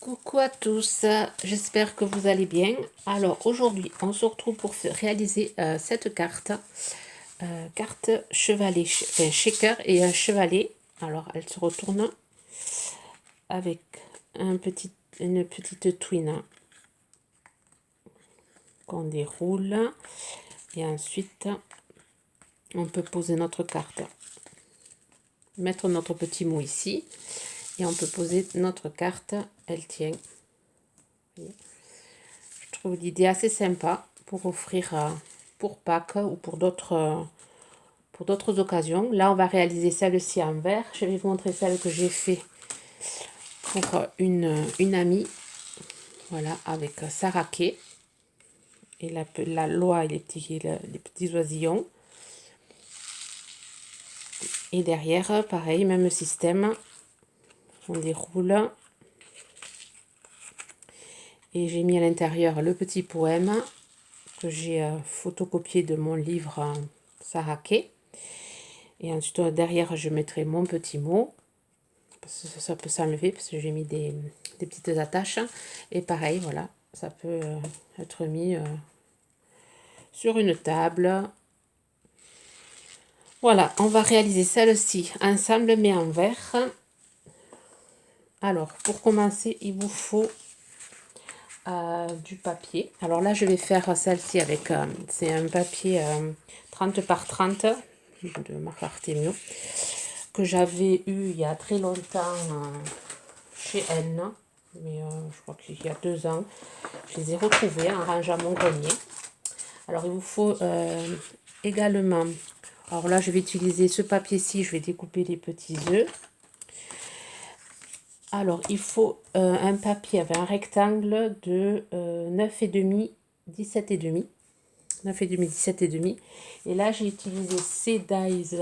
Coucou à tous, j'espère que vous allez bien. Alors aujourd'hui, on se retrouve pour réaliser cette carte, carte chevalet, enfin shaker et un chevalet. Alors elle se retourne avec une petite twin qu'on déroule et ensuite on peut poser notre carte, mettre notre petit mot ici et on peut poser notre carte. Elle tient. Je trouve l'idée assez sympa pour offrir pour Pâques ou pour d'autres occasions. Là, on va réaliser celle-ci en verre. Je vais vous montrer celle que j'ai fait pour une amie. Voilà, avec Sarah Kay et la loi et les petits oisillons. Et derrière, pareil, même système. On déroule. Et j'ai mis à l'intérieur le petit poème que j'ai photocopié de mon livre Sarah Kay. Et ensuite, derrière, je mettrai mon petit mot. Parce que ça peut s'enlever parce que j'ai mis des petites attaches. Et pareil, voilà, ça peut être mis sur une table. Voilà, on va réaliser celle-ci ensemble, mais en verre. Alors, pour commencer, il vous faut du papier. Alors là, je vais faire celle-ci avec, c'est un papier 30 par 30 de marque Artemio, que j'avais eu il y a très longtemps chez N, mais je crois qu'il y a 2 ans. Je les ai retrouvés en rangeant mon grenier. Alors il vous faut également, alors là je vais utiliser ce papier-ci, je vais découper les petits œufs. Alors il faut un papier avec un rectangle de 9,5, 17,5. 9,5, 17,5. Et là j'ai utilisé ces dies,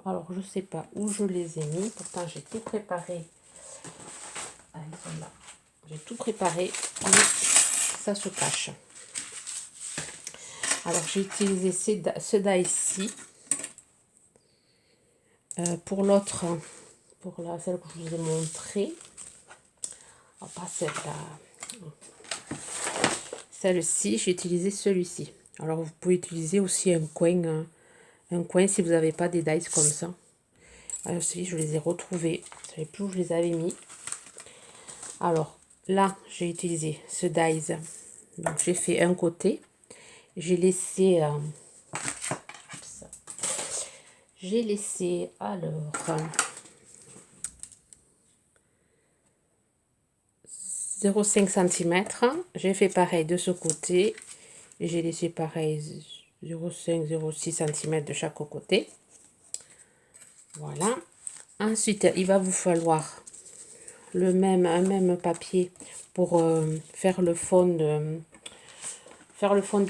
alors je sais pas où je les ai mis, pourtant j'ai tout préparé. Ah, ils sont là. J'ai tout préparé, mais ça se cache. Alors j'ai utilisé ce die-ci. Pour l'autre, pour celle que je vous ai montrée, pas celle-là, celle-ci, j'ai utilisé celui-ci. Alors vous pouvez utiliser aussi un coin si vous n'avez pas des dies comme ça. Alors celui je les ai retrouvés, je ne savais plus où je les avais mis. Alors là, j'ai utilisé ce dies, donc j'ai fait un côté, j'ai laissé alors 0,5 cm. J'ai fait pareil de ce côté. J'ai laissé pareil 0,5, 0,6 cm de chaque côté. Voilà. Ensuite, il va vous falloir un même papier pour faire le fond du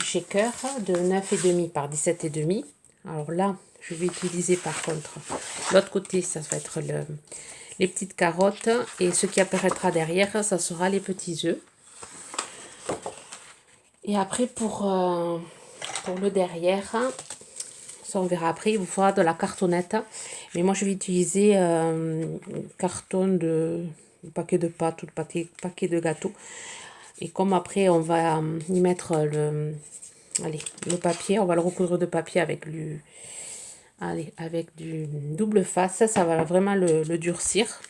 shaker de 9,5 par 17,5. Alors là, je vais utiliser par contre l'autre côté, ça va être les petites carottes, et ce qui apparaîtra derrière, ça sera les petits œufs. Et après, pour le derrière, ça on verra après, il vous faudra de la cartonnette. Mais moi, je vais utiliser carton de paquet de pâtes ou de paquet de gâteaux. Et comme après, on va y mettre le papier, on va le recouvrir de papier avec du double face. Ça va vraiment le durcir,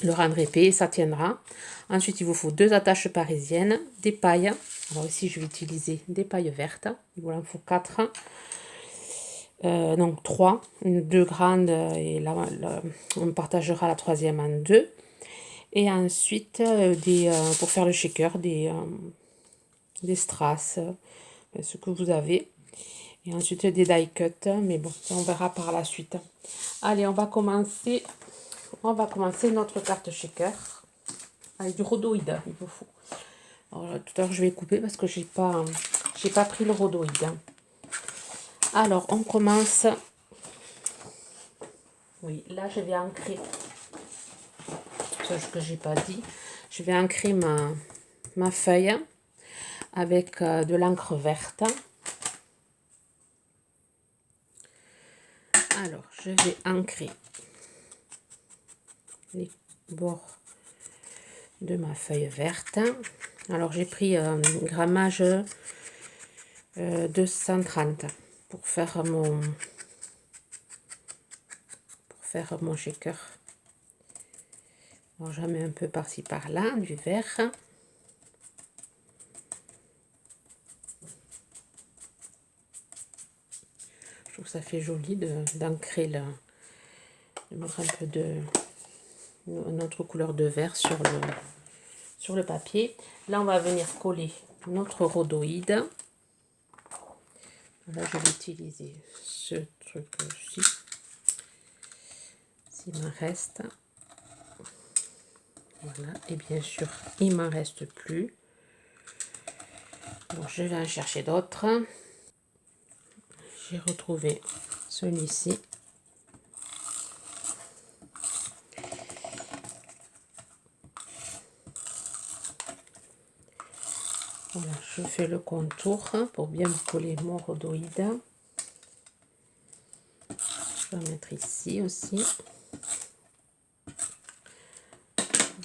le rendre épais, et ça tiendra. Ensuite, il vous faut 2 attaches parisiennes, des pailles. Alors ici, je vais utiliser des pailles vertes. Il vous en faut 4. Donc 3, 2 grandes, et là, on partagera la troisième en 2. Et ensuite, pour faire le shaker, des strass, ce que vous avez. Et ensuite, des die cut, mais bon, ça on verra par la suite. Allez, on va commencer notre carte shaker avec du rhodoïde, il vous faut. Alors, tout à l'heure, je vais couper parce que j'ai pas pris le rhodoïde. Alors, on commence. Oui, là, je vais ancrer. Ce que j'ai pas dit. Je vais ancrer ma feuille avec de l'encre verte. Alors, je vais ancrer les bords de ma feuille verte. Alors j'ai pris un grammage 230 pour faire mon shaker. Alors j'en mets un peu par-ci par-là du vert. Je trouve que ça fait joli d'ancrer de mettre un peu de notre couleur de vert sur le papier. Là on va venir coller notre rhodoïde. Là je vais utiliser ce truc-ci s'il m'en reste. Voilà, et bien sûr il m'en reste plus. Donc je vais en chercher d'autres. J'ai retrouvé celui-ci. Voilà, je fais le contour pour bien coller mon rhodoïde. Je vais mettre ici aussi.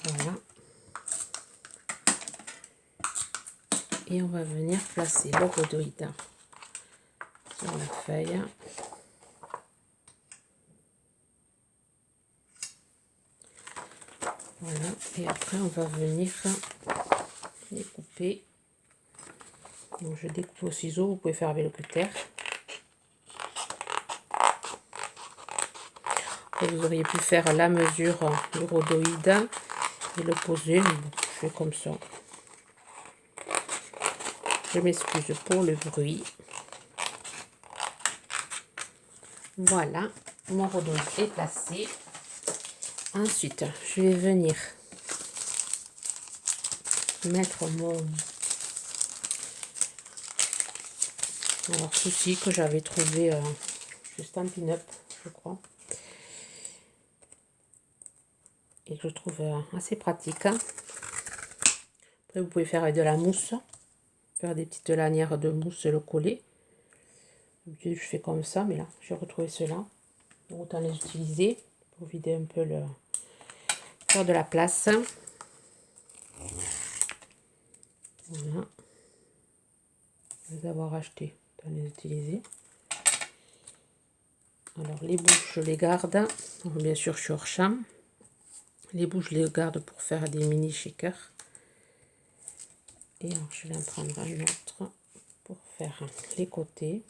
Voilà. Et on va venir placer le rhodoïde sur la feuille. Voilà. Et après, on va venir découper. Donc, je découpe au ciseau. Vous pouvez faire avec le cutter. Vous auriez pu faire la mesure du rhodoïde et le poser. Mais bon, je fais comme ça. Je m'excuse pour le bruit. Voilà, mon rhodoïde est placé. Ensuite, je vais venir mettre alors ceci que j'avais trouvé chez Stampin' Up, je crois. Et que je trouve assez pratique. Après, vous pouvez faire avec de la mousse. Faire des petites lanières de mousse et le coller. Je fais comme ça, mais là, j'ai retrouvé cela. Autant les utiliser pour vider un peu faire de la place. Voilà. Les avoir achetés, autant les utiliser. Alors, les bouches, je les garde. Bien sûr, sur champ. Les bouches, je les garde pour faire des mini shakers. Et alors, je vais en prendre un autre pour faire les côtés.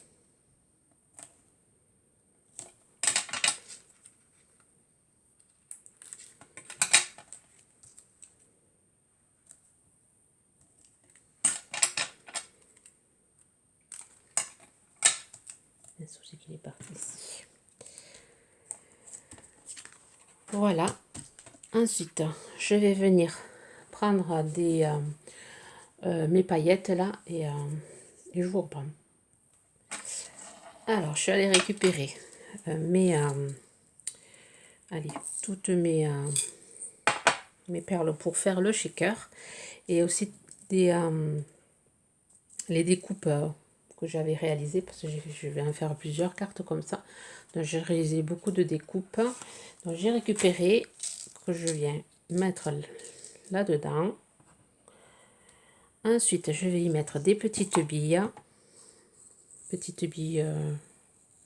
Le souci qu'il est parti ici. Voilà. Ensuite, je vais venir prendre mes paillettes là et je vous reprends. Alors, je suis allée récupérer toutes mes perles pour faire le shaker et aussi les découpes que j'avais réalisées parce que je vais en faire plusieurs cartes comme ça. Donc, j'ai réalisé beaucoup de découpes. Donc, j'ai récupéré que je viens mettre là-dedans. Ensuite, je vais y mettre des petites billes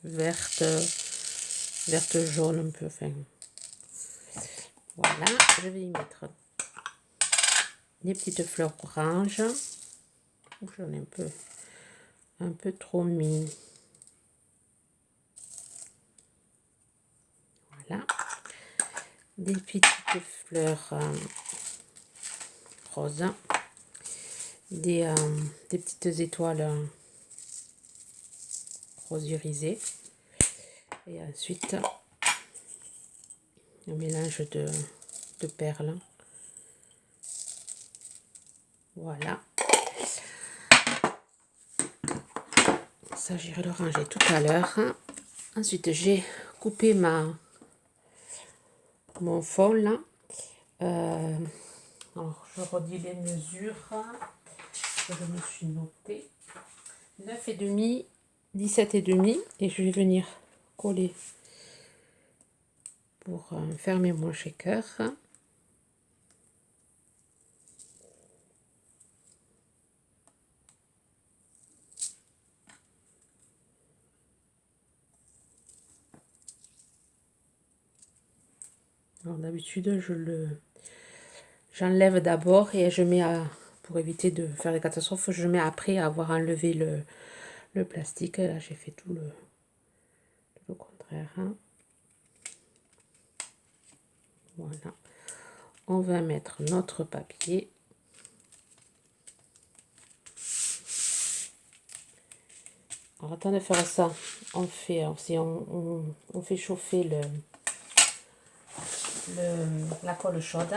vertes, jaunes un peu, enfin. Voilà, je vais y mettre des petites fleurs oranges. J'en ai un peu trop mis. Voilà. Des petites fleurs roses. Des petites étoiles rose irisé. Et ensuite, un mélange de perles. Voilà. Ça, j'irai le ranger tout à l'heure. Ensuite, j'ai coupé mon fond là. Alors, je redis les mesures que je me suis notées. 9,5, 17,5 et je vais venir coller pour fermer mon shaker. Alors d'habitude, j'enlève d'abord et je mets pour éviter de faire des catastrophes, je mets après avoir enlevé le plastique. Là, j'ai fait tout le contraire. Hein. Voilà. On va mettre notre papier. Alors, avant de faire ça, on fait chauffer la colle chaude.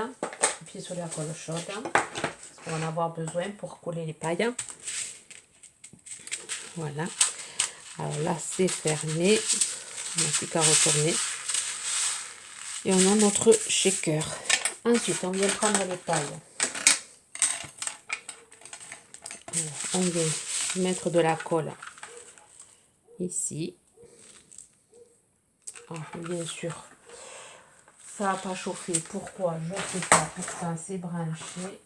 Appuyer sur la colle chaude. Parce qu'on va en avoir besoin pour coller les pailles. Voilà. Alors là, c'est fermé. On n'a plus qu'à retourner. Et on a notre shaker. Ensuite, on vient prendre les pailles. Alors, on vient mettre de la colle ici. Alors, bien sûr, ça n'a pas chauffé. Pourquoi? Je ne sais pas. Pourtant, c'est branché.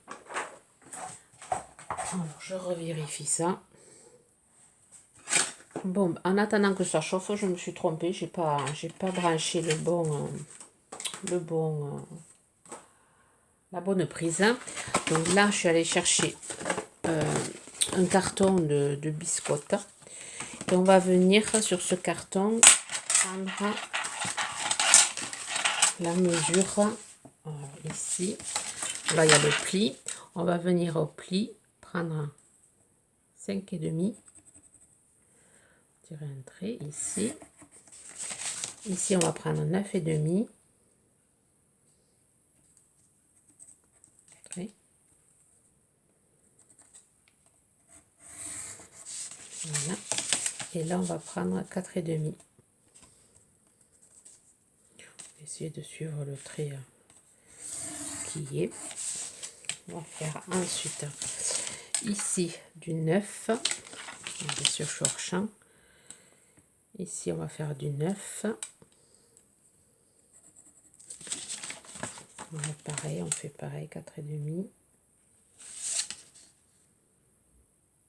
Alors, je revérifie ça. Bon, en attendant que ça chauffe, je me suis trompée. J'ai pas branché la bonne prise. Donc là, je suis allée chercher un carton de biscottes. Et on va venir sur ce carton prendre la mesure ici. Là, il y a le pli. On va venir au pli, prendre 5,5. Tirer un trait ici. Ici, on va prendre 9,5. Voilà. Et là, on va prendre 4,5. Essayer de suivre le trait qui est. On va faire ensuite ici du 9. Bien sûr, je suis hors champ. Ici, on va faire du 9. Pareil, on fait pareil, 4,5.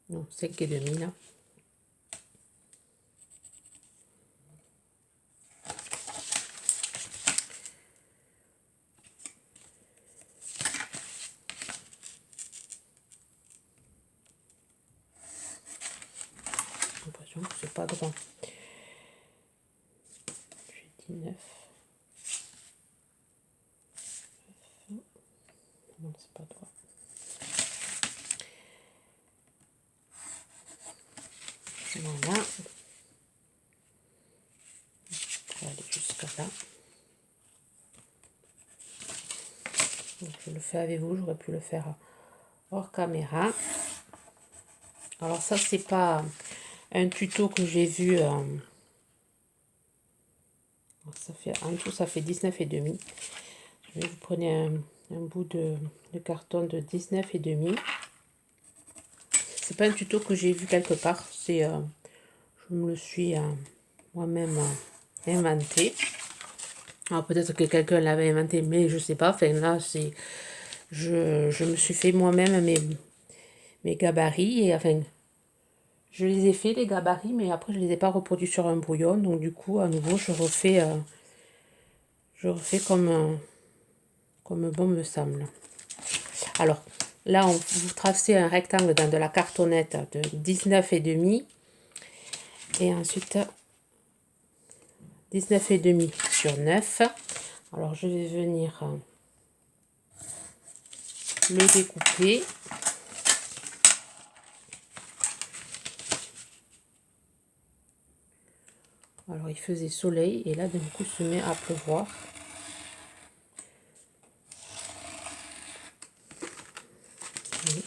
Non, 5,5 là. J'ai l'impression que c'est pas droit. J'ai dit 9. Non, c'est pas droit. Voilà. On va aller jusqu'à là. Donc, je le fais avec vous, j'aurais pu le faire hors caméra. Alors ça, c'est pas un tuto que j'ai vu. Ça fait, en tout, ça fait 19,5. Vous prenez un bout de carton de 19,5. C'est pas un tuto que j'ai vu quelque part. C'est, je me le suis moi-même inventé. Alors peut-être que quelqu'un l'avait inventé, mais je sais pas. Enfin là, c'est, je me suis fait moi-même mes gabarits et enfin. Je les ai fait les gabarits, mais après je les ai pas reproduits sur un brouillon. Donc du coup, à nouveau, je refais comme bon me semble. Alors, là, vous tracez un rectangle dans de la cartonnette de 19,5. Et ensuite, 19,5 sur 9. Alors, je vais venir le découper. Alors, il faisait soleil et là, d'un coup, se met à pleuvoir. Oui.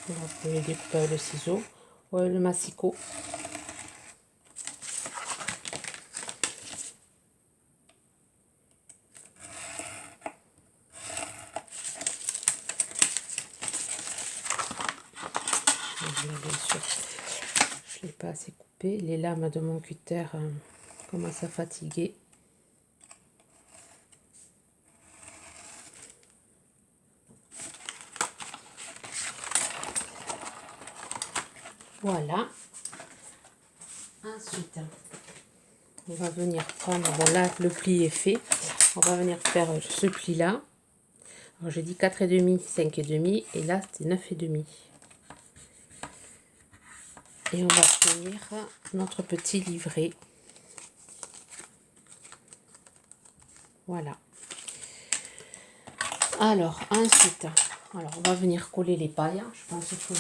Vous pouvez découper avec le ciseau ou le massicot. Bien sûr, je ne l'ai pas assez coupé. Les lames de mon cutter commencent à fatiguer. Voilà. Ensuite, on va venir prendre, bon là le pli est fait, on va venir faire ce pli là. Alors j'ai dit 4,5, 5,5 et là c'est 9,5. Et on va tenir notre petit livret. Voilà. Alors ensuite, alors on va venir coller les pailles. Je pense que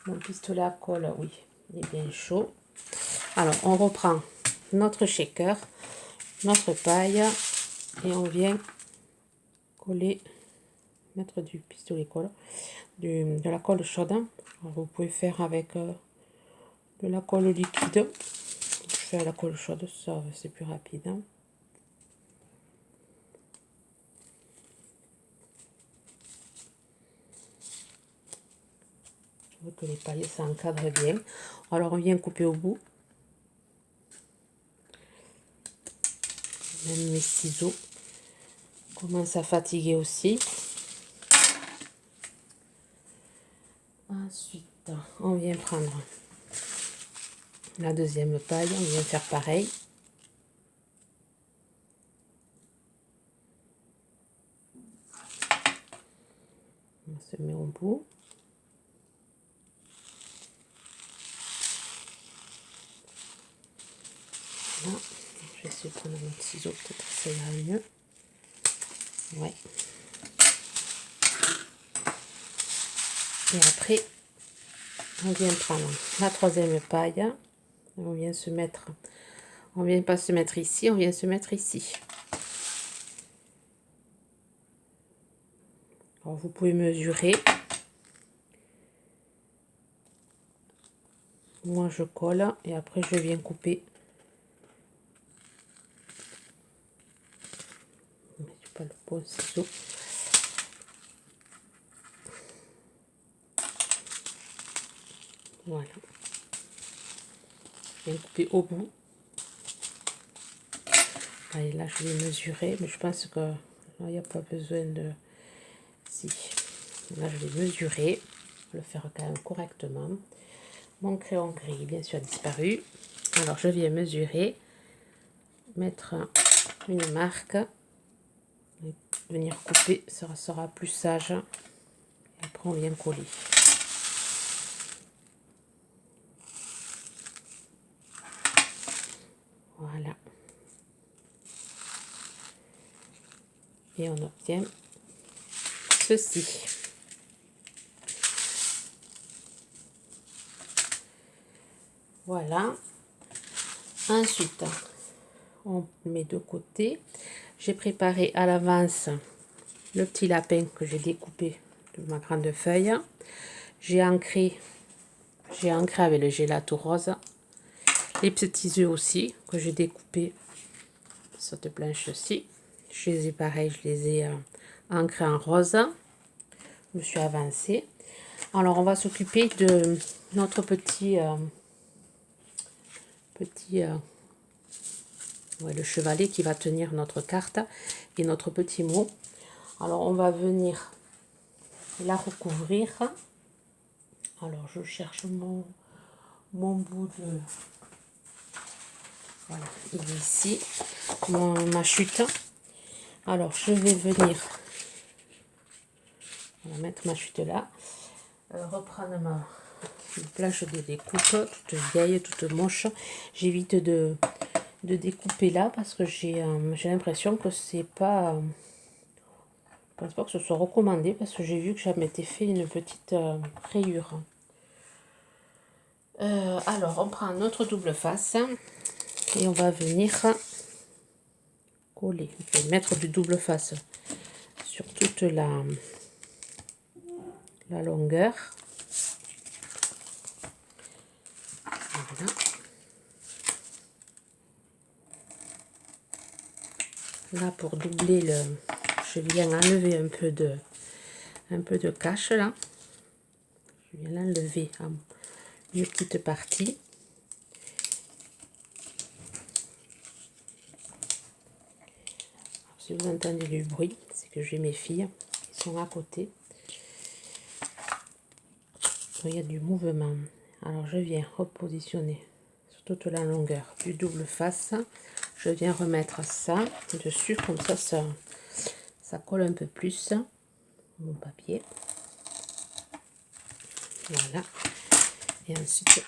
mon pistolet à colle, oui, il est bien chaud. Alors on reprend notre shaker, notre paille et on vient coller, mettre du pistolet colle, de la colle chaude. Alors, vous pouvez faire avec de la colle liquide. Je fais à la colle chaude, ça c'est plus rapide. Hein. Je veux que les pailles s'encadrent bien. Alors on vient couper au bout. Même mes ciseaux commencent à fatiguer aussi. Ensuite, on vient prendre la deuxième paille, on vient faire pareil. On se met au bout. Là, je vais essayer de prendre un autre ciseau, peut-être que ça ira mieux. Ouais. Et après, on vient prendre la troisième paille. On vient se mettre, on vient pas se mettre ici, on vient se mettre ici. Alors vous pouvez mesurer. Moi je colle et après je viens couper. C'est pas le bon ciseau. Voilà. Je viens couper au bout. Allez, là je vais mesurer, mais je pense que il n'y a pas besoin de... Si. Là je vais mesurer. Le faire quand même correctement. Mon crayon gris bien sûr a disparu. Alors je viens mesurer, mettre une marque, et venir couper, ça sera plus sage. Et après on vient coller. Voilà. Et on obtient ceci. Voilà. Ensuite, on met de côté. J'ai préparé à l'avance le petit lapin que j'ai découpé de ma grande feuille. J'ai ancré avec le gelato rose. Les petits œufs aussi que j'ai découpés sur cette planche-ci. Je les ai pareil, je les ai ancrés en rose. Je me suis avancée. Alors on va s'occuper de notre petit le chevalet qui va tenir notre carte et notre petit mot. Alors on va venir la recouvrir. Alors je cherche mon bout de... Voilà, il est ici, ma chute. Alors je vais venir, on va mettre ma chute là, reprendre ma planche de découpe, toute vieille, toute moche. J'évite de découper là parce que j'ai l'impression que c'est pas... je pense pas que ce soit recommandé parce que j'ai vu que j'avais été fait une petite rayure. Alors on prend notre double face et on va venir coller. Je vais mettre du double face sur toute la longueur. Voilà. Là pour doubler je viens enlever un peu de cache là. Je viens l'enlever en une petite partie. Si vous entendez du bruit, c'est que j'ai mes filles qui sont à côté. Il y a du mouvement. Alors je viens repositionner sur toute la longueur du double face. Je viens remettre ça dessus, comme ça colle un peu plus mon papier. Voilà. Et ensuite,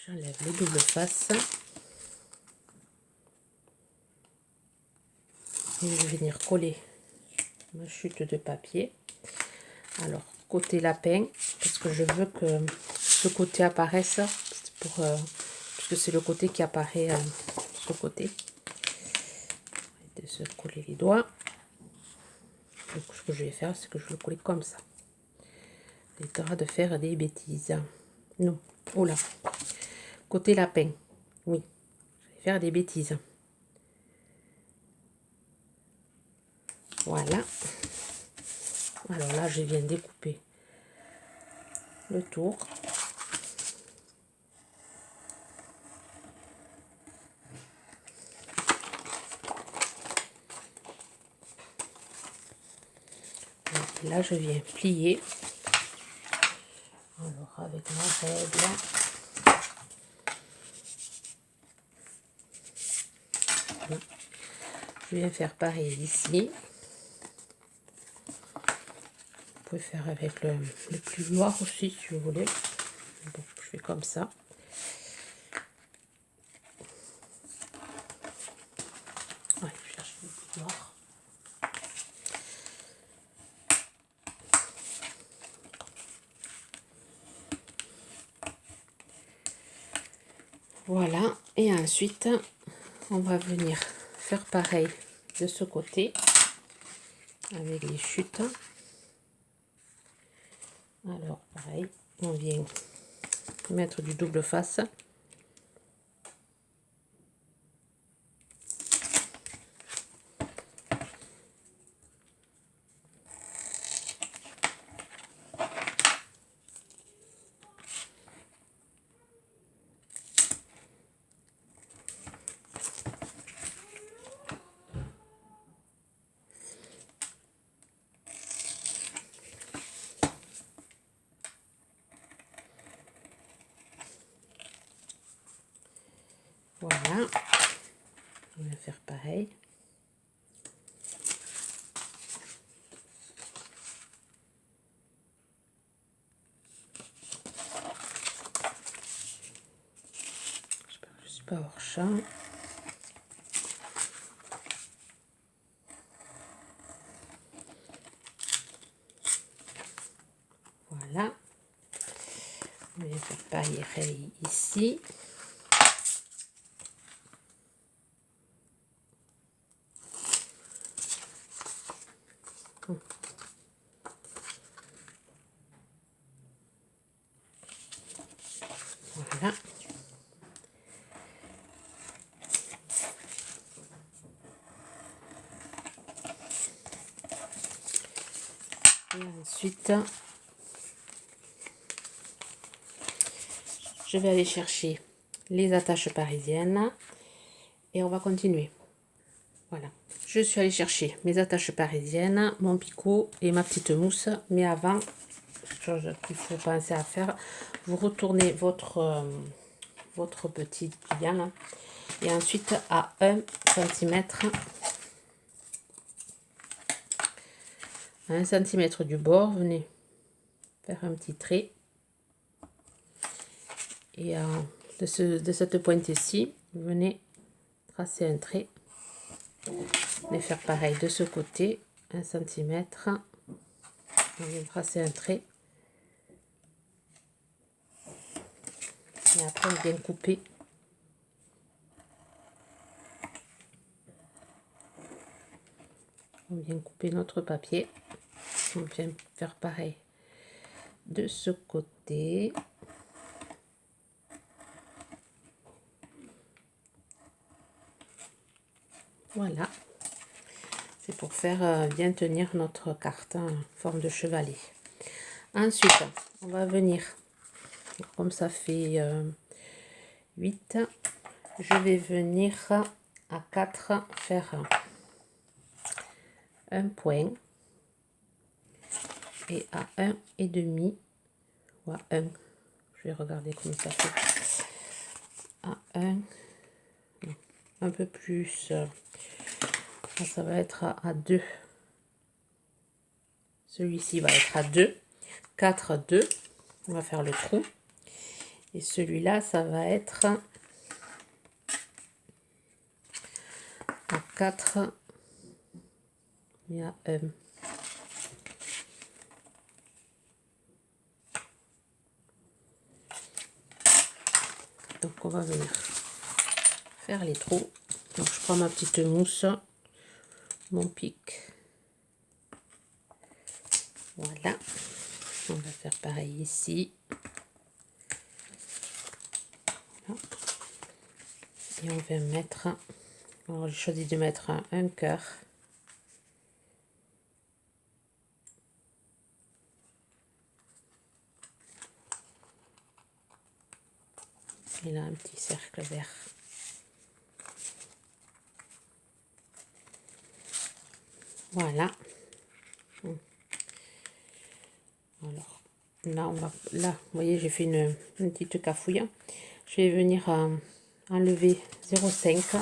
j'enlève les doubles faces. Et je vais venir coller ma chute de papier. Alors, côté lapin, parce que je veux que ce côté apparaisse, parce que c'est le côté qui apparaît ce côté. De se coller les doigts. Donc, ce que je vais faire, c'est que je vais le coller comme ça. Ça évitera de faire des bêtises. Non, oh là. Côté lapin, oui, je vais faire des bêtises. Voilà. Alors là, je viens découper le tour. Et là, je viens plier. Alors, avec ma règle. Voilà. Je viens faire pareil ici. Vous pouvez faire avec le plus noir aussi, si vous voulez. Bon, je fais comme ça. Ouais, je cherche le plus noir. Voilà, et ensuite on va venir faire pareil de ce côté avec les chutes. Alors pareil, on vient mettre du double face. Voilà, on va faire pareil. J'espère que je ne suis pas hors champ. Voilà, on va faire pareil ici. Voilà. Et ensuite, je vais aller chercher les attaches parisiennes et on va continuer. Voilà, je suis allée chercher mes attaches parisiennes, mon picot et ma petite mousse. Mais avant, chose qu'il faut penser à faire, vous retournez votre petit pliant et ensuite à 1 cm, à 1 cm du bord, venez faire un petit trait et de cette pointe-ci, venez tracer un trait. Venez faire pareil de ce côté, 1 cm, on vient tracer un trait et après on vient couper. On vient couper notre papier. On vient faire pareil de ce côté. Voilà. C'est pour faire bien tenir notre carte en forme de chevalet. Ensuite, on va venir, comme ça fait 8, je vais venir à 4 faire un point et à 1,5 ou à 1, je vais regarder comment ça fait, à 1, un peu plus, ça va être à 2, celui-ci va être à 2, 4, 2, on va faire le trou, et celui-là, ça va être à 4, et à 1. Donc on va venir faire les trous. Donc je prends ma petite mousse, mon pic. Voilà. On va faire pareil ici. Voilà. Et on va mettre, alors j'ai choisi de mettre un cœur. Et là un petit cercle vert. Voilà. Alors là, là, vous voyez, j'ai fait une petite cafouille. Je vais venir enlever 0,5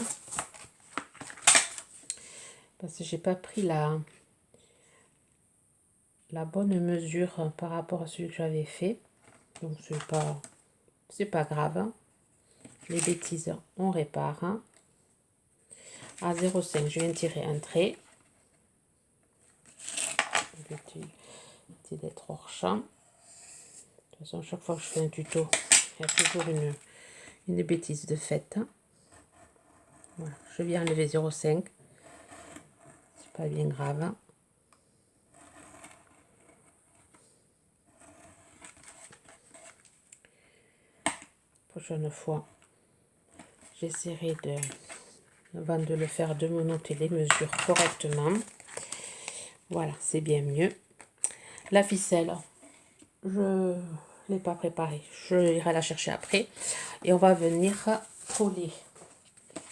parce que j'ai pas pris la bonne mesure par rapport à celui que j'avais fait. Donc c'est pas grave. Les bêtises, on répare. À 0,5, je viens tirer un trait. Petit d'être hors champ. De toute façon, chaque fois que je fais un tuto, il y a toujours une bêtise de fait. Voilà, je viens enlever 0,5. C'est pas bien grave. Prochaine fois, j'essaierai avant de le faire, de me noter les mesures correctement. Voilà, c'est bien mieux. La ficelle, je ne l'ai pas préparée. Je irai la chercher après. Et on va venir coller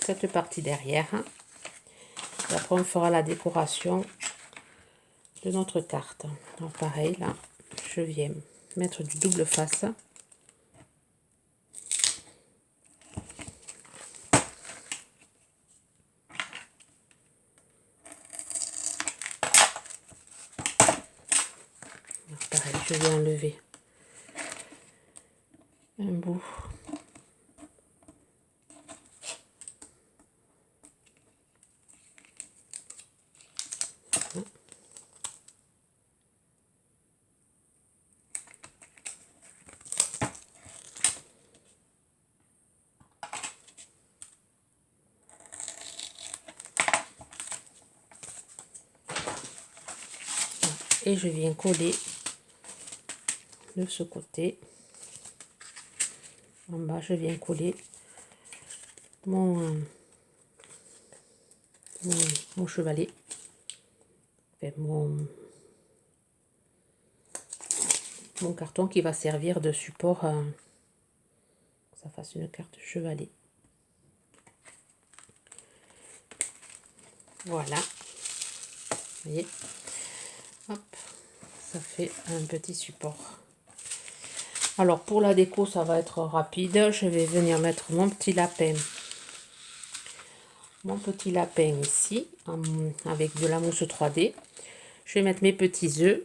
cette partie derrière. Et après, on fera la décoration de notre carte. Donc pareil, là, je viens mettre du double face. Alors, pareil, je vais enlever un bout. Et je viens coller de ce côté. En bas, je viens coller mon chevalet. Enfin, mon carton qui va servir de support que ça fasse une carte chevalet. Voilà. Vous voyez, hop, ça fait un petit support. Alors pour la déco, ça va être rapide. Je vais venir mettre mon petit lapin ici avec de la mousse 3D. Je vais mettre mes petits œufs.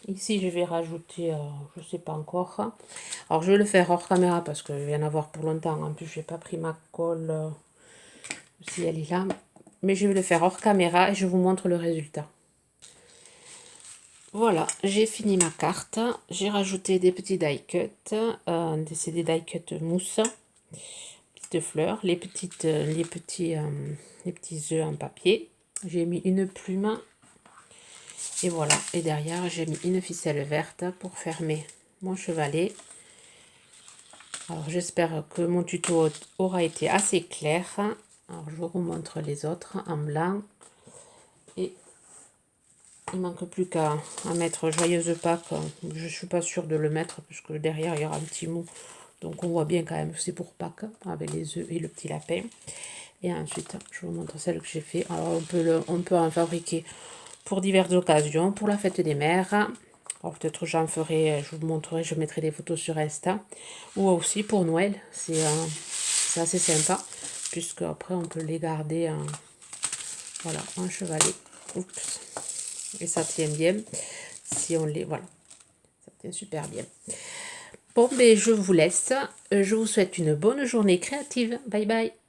Ici, je vais rajouter, je sais pas encore. Alors, je vais le faire hors caméra parce que je viens d'avoir pour longtemps. En plus, je n'ai pas pris ma colle, si elle est là. Mais je vais le faire hors caméra et je vous montre le résultat. Voilà, j'ai fini ma carte. J'ai rajouté des petits die cuts. C'est des die cut mousse. Petites fleurs. Les petits œufs en papier. J'ai mis une plume. Et voilà, et derrière j'ai mis une ficelle verte pour fermer mon chevalet. Alors j'espère que mon tuto aura été assez clair. Alors je vous montre les autres en blanc. Et il manque plus qu'à mettre Joyeuse Pâques. Je suis pas sûre de le mettre parce que derrière il y aura un petit mot. Donc on voit bien quand même que c'est pour Pâques avec les œufs et le petit lapin. Et ensuite, je vous montre celle que j'ai fait. Alors, on peut en fabriquer pour diverses occasions, pour la fête des mères. Alors, peut-être j'en ferai, je vous montrerai, je mettrai des photos sur Insta. Ou aussi pour Noël. C'est assez sympa, puisque après, on peut les garder voilà, en chevalet. Oups. Et ça tient bien. Si on les... Voilà. Ça tient super bien. Bon, ben, je vous laisse. Je vous souhaite une bonne journée créative. Bye bye.